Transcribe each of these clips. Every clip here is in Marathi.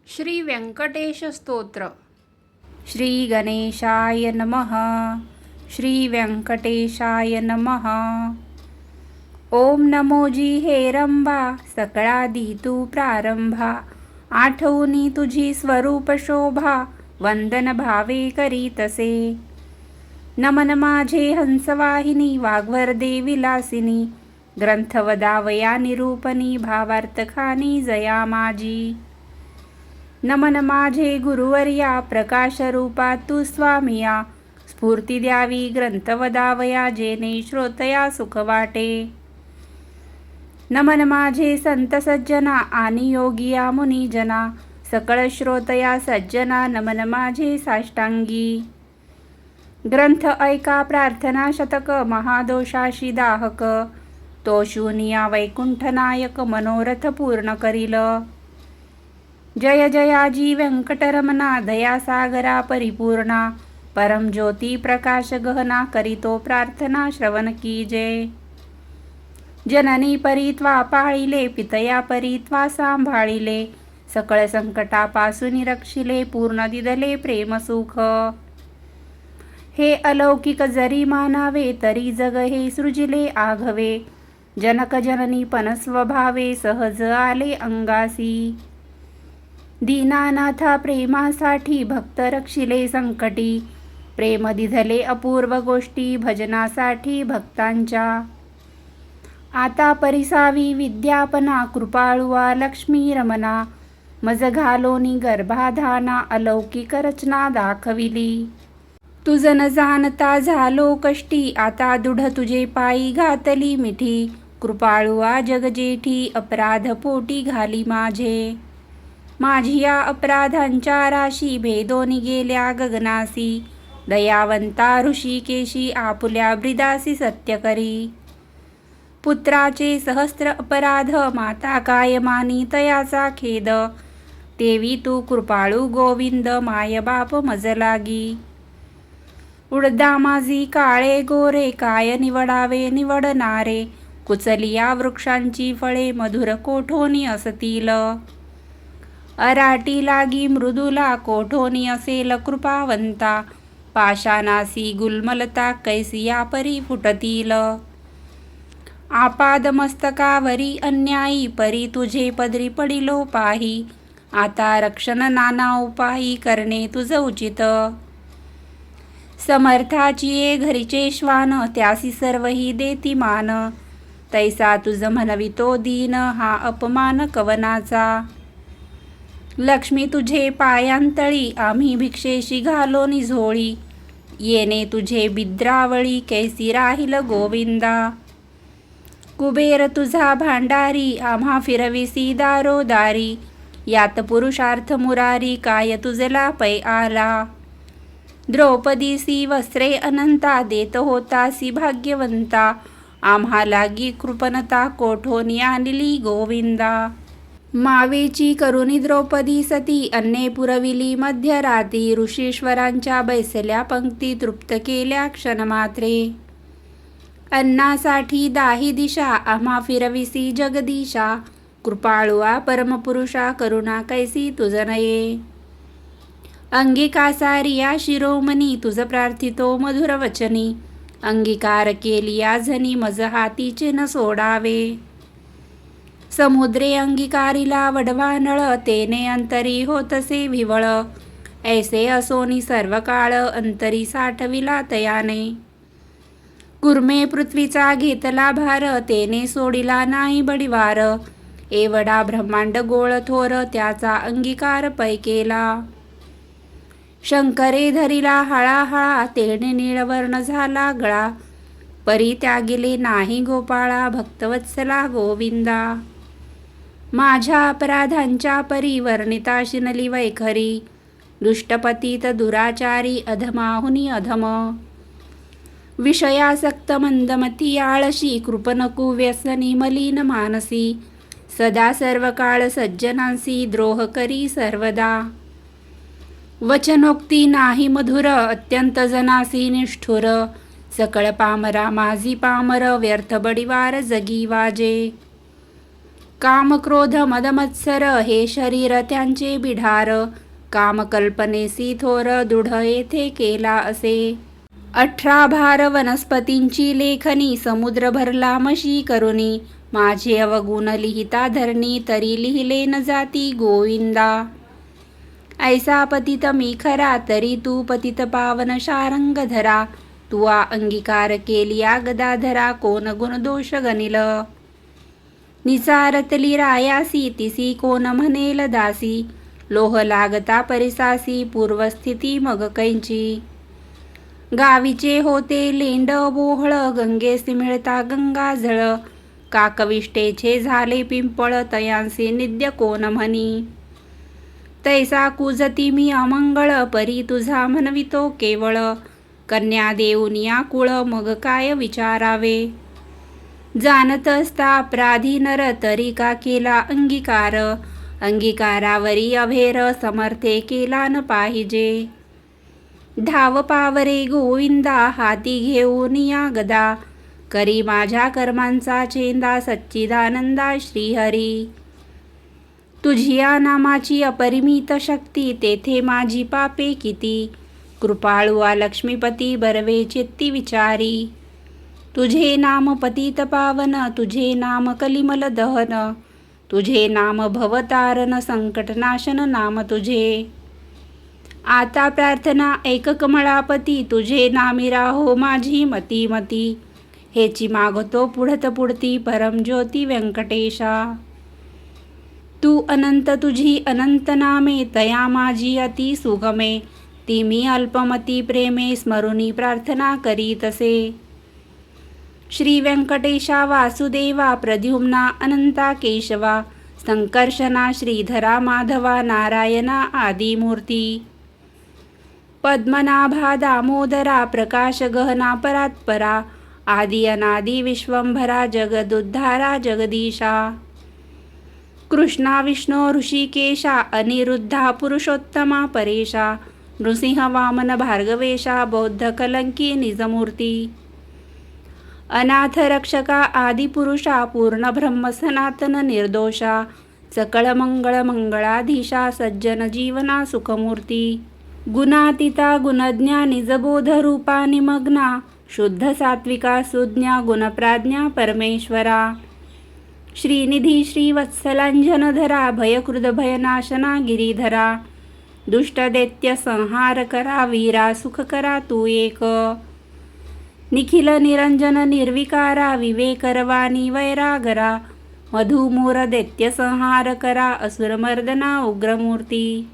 श्री व्यंकटेश स्तोत्र. श्री गणेशाय नमः. श्री व्यंकटेशाय नमः. ओम नमोजी हेरंबा, सकळादी तू प्रारंभा. आठवणी तुझी स्वरूप शोभा, वंदन भावे करीतसे. नमन माझे हंसवाहिनी, वाग्वर्धे विलासिनी. ग्रंथ वदावया निरूपणी, भावार्थखानी जया माझी. नमन माझे गुरुवर्या, प्रकाश रूपा तू स्वामिया. स्फूर्ती द्यावी ग्रंथ वदावया, जेणे श्रोतया सुख वाटे. नमन माझे संत सज्जना, आणि योगिया मुनिजना. सकळ श्रोतया सज्जना, नमन माझे साष्टांगी. ग्रंथ ऐका प्रार्थना शतक, महादोषाशी दाहक. तो शूनिया वैकुंठनायक, मनोरथ पूर्ण करील. जय जयाजी व्यंकटरमणा, दयासागरा परिपूर्णा. परमज्योती प्रकाश गहना, करीतो प्रार्थना श्रवण कीजे. जननी परीत्वा पाळिले, पितया परीत्वा सांभाळिले. सकळ संकटापासून रक्षिले, पूर्ण दिदले प्रेम सुख. हे अलौकिक जरी मानावे, तरी जग हे सृजिले आघवे. जनक जननी पण स्वभावे, सहज आले अंगासी. दीनानाथा प्रेमासाठी, भक्त रक्षिले संकटी. प्रेम दिधले अपूर्व गोष्टी, भजनासाठी भक्तांच्या. आता परिसावी विद्यापना, कृपाळुवा लक्ष्मी रमणा. मज घालोनी गर्भाधाना, अलौकिक रचना दाखविली. तुझ न जाणता झालो कष्टी, आता दृढ तुझे पायी घातली मिठी. कृपाळुवा जगजेठी, अपराध पोटी घाली माझे. माझिया अपराधांच्या राशी, भेदोनी गेल्या गगनासी. दयावंता ऋषिकेशी, आपुल्या ब्रिदासी सत्य करी. पुत्राचे सहस्त्र अपराध, माता काय मानी तयाचा खेद. तेवी तू कृपाळू गोविंद, माय बाप मज लागी. उडदा माझी काळे गोरे, काय निवडावे निवडणारे. कुचलिया वृक्षांची फळे, मधुर कोठोनी असतील. अराटी लागी मृदुला, कोठोनी असेल कृपावंता. पाशानासी गुलमलता, कैसिया परी फुटतील. आपाद मस्तकावरी अन्यायी, परी तुझे पदरी पडिलो पाही. आता रक्षण नाना उपायी, करणे तुझ उचित. समर्थाची ये घरीचे श्वान, त्यासी सर्वही देती मान. तैसा तुझ म्हणवितो दीन, हा अपमान कवनाचा. लक्ष्मी तुझे पायांतळी, आम्ही भिक्षेशी घालोनी झोळी. येणे तुझे बिद्रावळी, कैसी राहील गोविंदा. कुबेर तुझा भांडारी, आम्हा फिरविसी दारोदारी. यात पुरुषार्थ मुरारी, काय तुझला पै आला. द्रौपदीसी वस्त्रे अनंता, देत होतासी भाग्यवंता. आम्हा लागी कृपणता, कोठोनी आणली गोविंदा. मावेची करुणी द्रौपदी सती, अन्ने पुरविली मध्यराती. ऋषीश्वरांच्या बैसल्या पंक्ती, तृप्त केल्या क्षणमात्रे. अन्नासाठी दाही दिशा, आम्हा फिरविसी जगदीशा. कृपाळुआ परमपुरुषा, करुणा कैसी तुझ नये. अंगिकासारिया शिरोमणी, तुझ प्रार्थितो मधुर वचनी. अंगीकार केलिया झनी, मज हातीचे न सोडावे. समुद्रे अंगीकारिला वडवा नळ, तेने अंतरी होतसे विवळ. ऐसे असोनी सर्व काळ, अंतरी साठविला तयाने. कुर्मे पृथ्वीचा घेतला भार, तेने सोडिला नाही बडिवार. एवढा ब्रह्मांड गोळ थोर, त्याचा अंगीकार पै केला. शंकरे धरिला हळाहळा, तेने निळवर्ण झाला गळा. परी त्यागिले नाही गोपाळा, भक्तवत्सला गोविंदा. माझ्या अपराधांच्या परी, वर्णिता शिनली वैखरी. दुष्टपतीत दुराचारी, अधमाहुनी अधम. विषयासक्त मंदमती आळशी, कृपणकू व्यसनी मलिन मानसी. सदा सर्व काळ सज्जनांसी, द्रोह करी सर्वदा. वचनोक्ती नाही मधुर, अत्यंत जनासी निष्ठुर. सकळ पामरा माझी पामर, व्यर्थ बडिवार जगी वाजे. काम क्रोध मदमत्सर हे शरीर त्यांचे बिढार, कामकल्पनेसी थोर दृढ येथे केला असे. 18 भार वनस्पतींची लेखनी, समुद्र भरला मशी करुणी, माझे अवगुण लिहिता धरणी, तरी लिहिले न जाती गोविंदा. ऐसा पतित मी खरा, तरी तू पतित पावन शारंग धरा, तुआ अंगीकार केलिया गदाधरा, कोण गुण दोष गनिल. निसारतली रायासी, तिसी कोण म्हणेल दासी, लोह लागता परिसासी, पूर्वस्थिती मग कैंची. गावीचे होते लेंड बोहळ, गंगेसी मिळता गंगाजळ, काकविष्टेचे झाले पिंपळ, तयांसी निद्य कोण म्हणी. तैसा कुजती मी अमंगळ, परी तुझा म्हणवितो केवळ, कन्या देऊनिया कुळ मग काय विचारावे. जाणत असता अपराधी नर, तरी का केला अंगीकार, अंगीकारावरी अभेर, समर्थे केला न पाहिजे. धाव पावरे गोविंदा, हाती घेऊन या गदा, करी माझ्या कर्मांचा चेंदा, सच्चिदानंदा श्रीहरी. तुझिया नामाची अपरिमित शक्ती, तेथे माझी पापे किती, कृपाळुआ लक्ष्मीपती बरवे चित्ती विचारी. तुझे नाम पतित पावन, तुझे नाम कलिमल दहन, तुझे नाम भवतारण संकटनाशन नाम तुझे. आता प्रार्थना ऐक कमळापती, तुझे नामी राहो माझी मती मती, हेची मागतो पुढत पुढती परमज्योती व्यंकटेशा. तू अनंत तुझी अनंत नामे, तया माझी अति सुगमे, ती मी अल्पमती प्रेमे, स्मरुनी प्रार्थना करीतसे. श्री व्यंकटेशा वासुदेवा, प्रद्युम्ना अनंता केशवा, संकर्षणा श्रीधरा माधवा, नारायणा आदिमूर्ती. पद्मनाभा दामोदरा, प्रकाश गहना परात्परा, आदि अनादि विश्वंभरा, जगदुद्धारा जगदीशा. कृष्णा विष्णू ऋषिकेशा, अनिरुद्धा पुरुषोत्तमा परेशा, नृसिंह वामन भार्गवेशा, बौद्ध कलंकी निजमूर्ती. अनाथ रक्षका आदिपुरुषा, पूर्ण ब्रह्म सनातन निर्दोषा, सकळ मंगळ मंगळाधीशा, सज्जन जीवना सुखमूर्ती. गुणातीता गुणज्ञा निजबोध रूपा निमग्ना, शुद्ध सात्विका सुज्ञा गुणप्राज्ञा परमेश्वरा. श्रीनिधी श्रीवत्सलांजनधरा, भयकृद भयनाशना गिरीधरा, दुष्टदैत्य संहार करा, वीरा सुख करा तू एक. निखिल निरंजन निर्विकारा, विवेकरवाणी वैरागरा, मधुमूर दैत्य संहार करा, असुरमर्दना उग्रमूर्ती.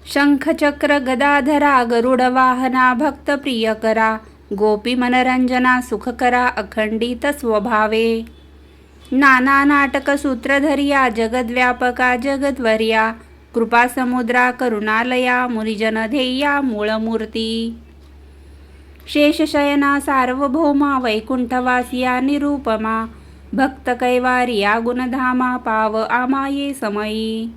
शंखचक्र गदाधरा, गरुड वाहना भक्त प्रिय करा, गोपी मनरंजना सुख करा, अखंडित स्वभावे. नाना नाटक सूत्रधर्या, जगद्व्यापका जगद्वर्या, कृपा समुद्रा करुणालया, मुनिजन ध्येया मूळमूर्ती. शेषशयना सार्वभौमा, वैकुंठवासिया निरूपमा, भक्त कैवारिया गुणधामा, पाव आमाये समयी.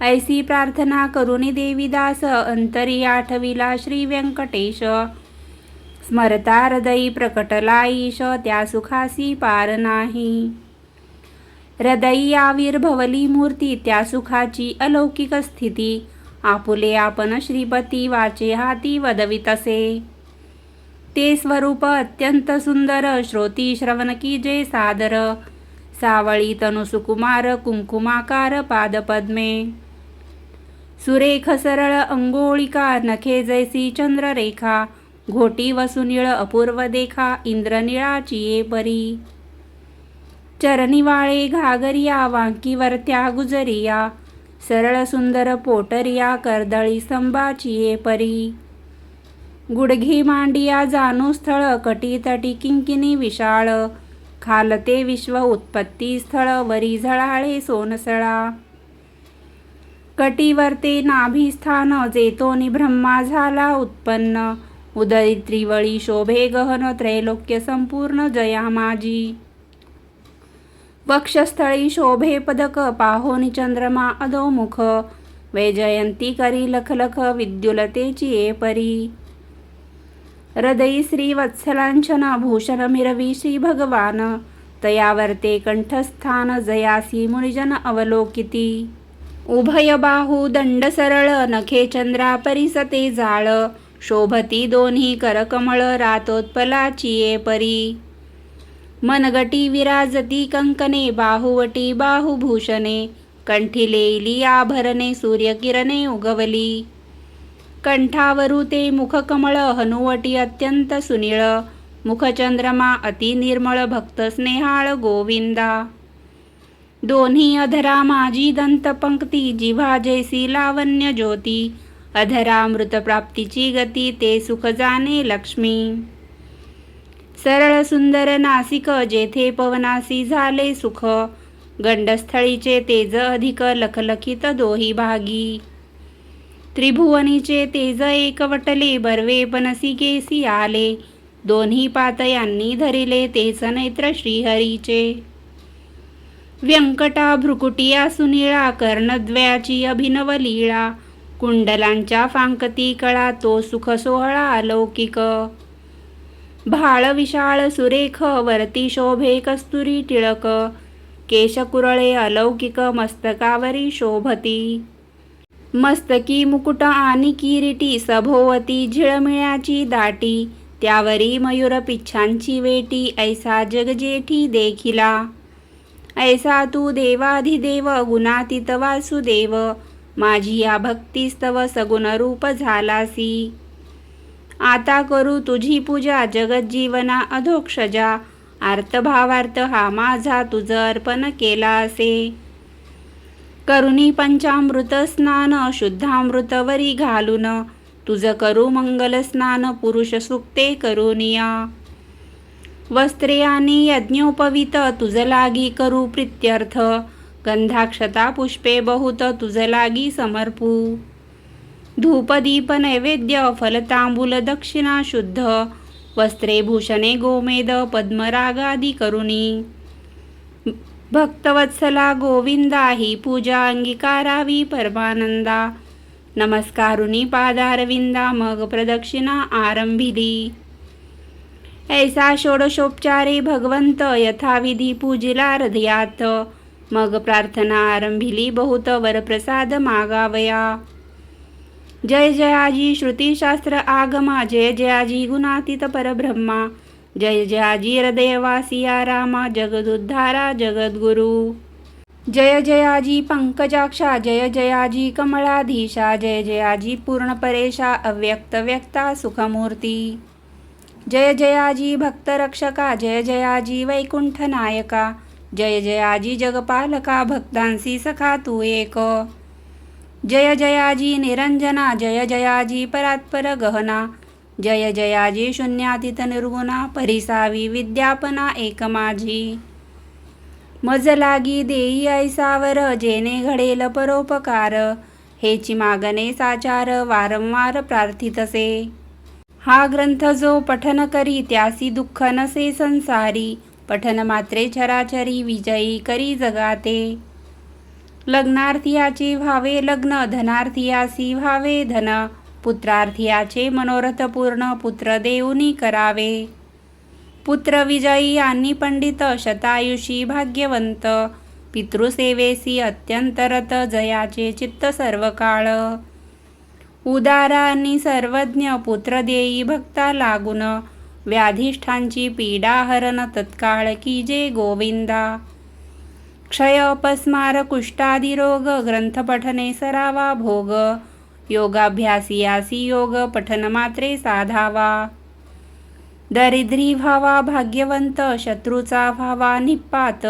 ऐसी प्रार्थना करुणी देवीदास, अंतरी आठविला श्री व्यंकटेश, स्मरता हृदयी प्रकटला ईश, त्या सुखासी पार नाही. हृदयी आविर्भवली मूर्ती, त्या सुखाची अलौकिक स्थिती, आपुले आपण श्रीपती, वाचे हाती वदवितसे. ते स्वरूप अत्यंत सुंदर, श्रोती श्रवण कीजे सादर, सावळी तनु सुकुमार, कुंकुमाकार पादपद्मे. सुरेख सरळ अंगोळिका, नखे जैसी चंद्ररेखा, घोटी वसुनिळ अपूर्व देखा, इंद्रनिळाची ये परी. चरनिवाळे घागरिया, वांकीवरत्या गुजरिया, सरळ सुंदर पोटरिया, कर्दळी स्तंभाची ये परी. गुडघी मांडिया जाणू स्थळ, कटीतटी किंकिणी विशाळ, खालते विश्व उत्पत्ती स्थळ, वरी झळाळे सोनसळा. कटीवरते नाभिस्थान, जेतोनी ब्रह्मा झाला उत्पन्न, उदरी त्रिवळी शोभे गहन, त्रैलोक्य संपूर्ण जया माझी. वक्षस्थळी शोभे पदक, पाहोनी चंद्रमा अधोमुख, वैजयंती करी लखलख, विद्युलतेची ये परी. हृदयी श्री वत्सलांछन, भूषण मिरवी श्री भगवान, तयावर्ते कंठस्थान जयासी मुनिजन अवलोकिती. उभय बाहू दंड सरळ नखे चंद्रा परिसते जाळ. शोभती दोन्ही करकमळ रातोत्पलाची ये परी. मनगटी विराजती कंकणे बाहुवटी बाहुभूषणे. कंठी लेली आभरणे सूर्यकिरणे उगवली. कंठावरू ते मुखकमळ हनुवटी अत्यंत सुनीळ. मुखचंद्रमा अति निर्मळ भक्त स्नेहाळ गोविंदा. दोन्ही अधरा माझी दंतपंक्ती जिव्हा जैसी लावण्य ज्योती. अधरामृत प्राप्तीची गती ते सुख जाणे लक्ष्मी. सरळ सुंदर नासिक जेथे पवनासी झाले सुख. गंडस्थळीचे तेज अधिक लखलखित दोही भागी. त्रिभुवनीचे तेज एकवटले बर्वे पणसी केसी आले. दोन्ही पातयांनी धरिले तेच नेत्र श्रीहरीचे. व्यंकटा भ्रुकुटिया सुनीळा कर्णद्वयाची अभिनव लीळा. कुंडलांच्या फांकती कळा तो सुख सोहळा अलौकिक. भाळ विशाळ सुरेख वरती शोभे कस्तुरी टिळक. केशकुरळे अलौकिक मस्तकावरी शोभती. मस्तकी मुकुट आणि किरीटी सभोवती झिळमिळ्याची दाटी. त्यावरी मयूर पिच्छांची वेटी ऐसा जगजेठी देखिला. ऐसा तू देवाधिदेव गुणातीत वासुदेव. माझी या भक्तीस्तव सगुण रूप झालासी. आता करू तुझी पूजा जगज्जीवना अधोक्षजा. आर्तभावार्थ हा माझा तुझ अर्पण केला असे. करुणी पंचामृत स्नान शुद्धामृतवरी घालून. तुझ करू मंगल स्नान पुरुष सुक्ते करुनिया. वस्त्रे आणि यज्ञोपवीत तुझ लागी करू प्रीत्यर्थ. गंधाक्षता पुष्पे बहुत तुझ लागी समर्पू. धूपदीप नैवेद्य फलतांबूल दक्षिणा शुद्ध. वस्त्रे भूषणे गोमेद पद्मरागादी करुणी. भक्तवत्सला गोविंदा ही पूजा अंगीकारावी परमानंदा. नमस्कारुनी पादारविंदा मग प्रदक्षिणा आरंभिली. ऐसा षोडशोपचारे भगवंत यथाविधी पूजिला हृदयात. मग प्रार्थना आरंभिली बहुत वरप्रसाद मागावया. जय जयाजी श्रुतिशास्त्र आगमा. जय जयाजी गुणातीत परब्रह्मा. जय जयाजी हृदयवासिया रामा. जगदुद्धारा जगद्गुरु. जय जयाजी पंकजाक्षा. जय जयाजी कमळाधीशा. जय जयाजी पूर्णपरेशा अव्यक्त व्यक्ता सुखमूर्ती. जय जयाजी भक्तरक्षका. जय जयाजी वैकुंठ नायका. जय जयाजी जगपालका. भक्तांसी सखा तू एक. जय जयाजी निरंजना. जय जयाजी परात्पर गहना. जय जयाजी शून्यातीत निर्गुणा. परिसावी विद्यापना एक माझी. मज लागी देई ऐसावर जेणे घडेल परोपकार. हेची मागणे साचार वारंवार प्रार्थितसे. हा ग्रंथ जो पठन करी त्यासी दुःख नसे संसारी. पठन मात्रे चराचरी विजयी करी जगाते. लग्नार्थियाचे व्हावे लग्न. धनार्थियासी व्हावे धन. पुत्रार्थियाचे मनोरथ पूर्ण. पुत्र देऊनी करावे. पुत्र विजयी आणि पंडित. शतायुषी भाग्यवंत. पितृसेवेसी अत्यंतरत. जयाचे चित्त सर्व काळ. उदारा आणि सर्वज्ञ. पुत्र देई भक्ता लागून. व्याधिष्ठांची पीडा हरण तत्काळ की जे गोविंदा. क्षय अपस्मार कुष्ठादी रोग. ग्रंथ पठने सरावा भोग. योगाभ्यासियासी योग पठन मात्रे साधावा. दरिद्री व्हावा भाग्यवंत. शत्रूचा व्हावा निपात.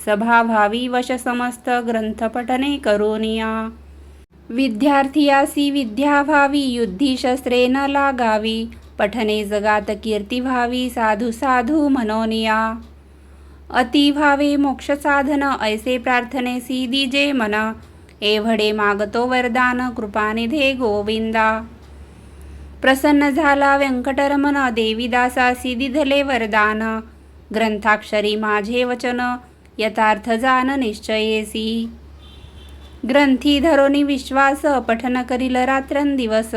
सभा व्हावी वश समस्त. ग्रंथ पठने करुनिया. विद्यार्थियासी विद्या व्हावी. युद्धी शस्त्रे न लागावी. पठने जगात कीर्ती व्हावी. साधू साधू मनोनिया. अति व्हावे मोक्ष साधन. ऐसे प्रार्थनेसी दिजे मन. एवढे मागतो वरदान. कृपानिधे गोविंदा. प्रसन्न झाला व्यंकटरमण. देवीदासासी दिधले वरदान. ग्रंथाक्षरी माझे वचन. यथार्थ जान निश्चयेसी. ग्रंथी धरोनी विश्वास. पठन करील रात्रंदिवस.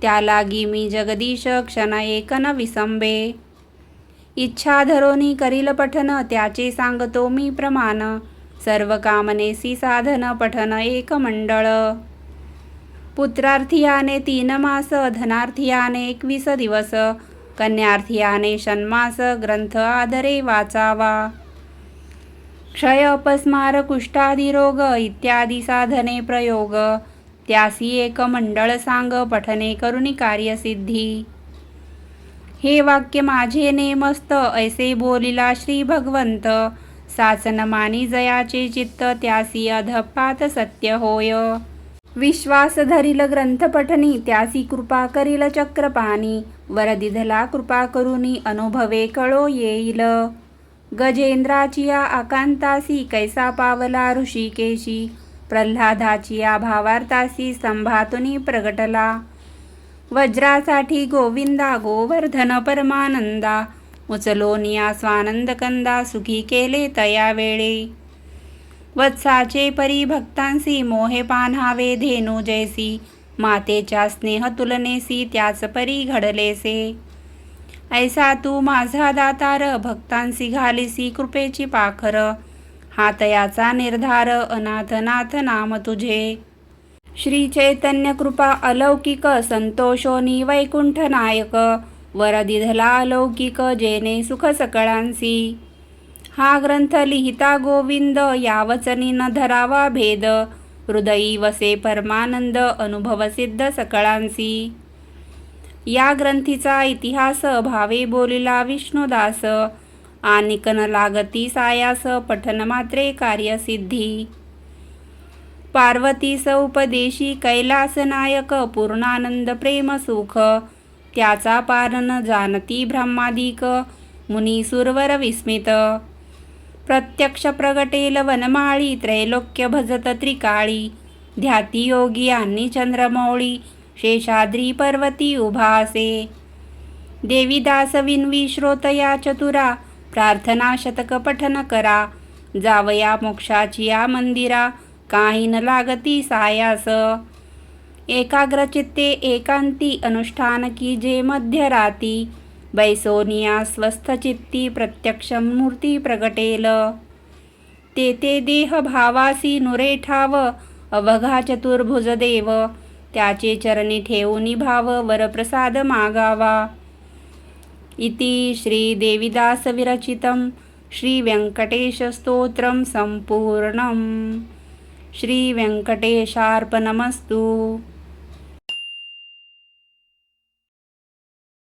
त्या लागी मी जगदीश क्षण एक न विसंबे. इच्छा धरोनी करील पठन त्याचे सांगतो मी प्रमाण. सर्व कामनेसी साधन पठन एक मंडळ. पुत्रार्थियाने 3 मास, धनार्थियाने 21 दिवस, कन्यार्थियाने षण्मास, ग्रंथ आदरे वाचावा. क्षय अपस्मार कुष्ठादी रोग इत्यादी साधने प्रयोग, त्यासी एक मंडळ सांग पठने करुणी कार्यसिद्धी. हे वाक्य माझे नेमस्त ऐसे बोलिला श्री भगवंत, साचन मानी जयाचे चित्त त्यासी अधपात सत्य होय. विश्वास धरील ग्रंथ पठनी त्यासी कृपा करील चक्रपाणी, वरदिधला कृपा करुनी अनुभवे कळो येईल. गजेंद्राचिया आकांतासी कैसा पावला ऋषिकेशी, प्रल्हादाचिया भावार्थासी संभातुनी प्रगटला. वज्रासाठी गोविंदा गोवर्धन परमानंदा, उचलोनिया स्वानंद कंदा सुखी केले तया वेळे. वत्साचे परी भक्तांसी मोहे पान्हावे धेनू जैसी, मातेच्या स्नेह तुलनेसी त्याच परी घडलेसे. ऐसा तू माझा दातार भक्तांसी घालिसी कृपेची पाखर, हातयाचा निर्धार अनाथनाथ नाम तुझे. श्री चैतन्य कृपा अलौकिक संतोषोनी वैकुंठ नायक, वरदिधला अलौकिक जेने सुख सकळांसी. हा ग्रंथ लिहिता गोविंद यावचनी न धरावा भेद, हृदयी वसे परमानंद अनुभव सिद्ध सकळांसी. या ग्रंथीचा इतिहास भावे बोलिला विष्णुदास, आनिक न लागती सायास पठन मात्रे कार्यसिद्धी. पार्वतीस उपदेशी कैलास नायक पूर्णानंद प्रेम सुख, त्याचा पार न जाणती ब्रह्मादिक मुनी सुरवर विस्मित. प्रत्यक्ष प्रगटेल वनमाळी त्रैलोक्य भजत त्रिकाळी, ध्याती योगी आणि चंद्रमौळी शेषाद्री पर्वती उभासे. देवीदास विनवी श्रोतया चतुरा, प्रार्थना शतक पठन करा, जावया मोक्षाची या मंदिरा काही न लागती सायास. एकाग्रचित्ते एकांती अनुष्ठान की जे मध्यराती, बैसोनिया स्वस्थ चित्ती प्रत्यक्ष मूर्ती प्रगटेल. ते देह भावासी नुरे ठाव, अवघा चतुर्भुज देव, त्याचे चरणी ठेवूनी भाव वरप्रसाद मागावा. इति श्री देवीदास विरचितं श्री व्यंकटेश स्तोत्रम संपूर्णम. श्री व्यंकटेशार्पणमस्तु.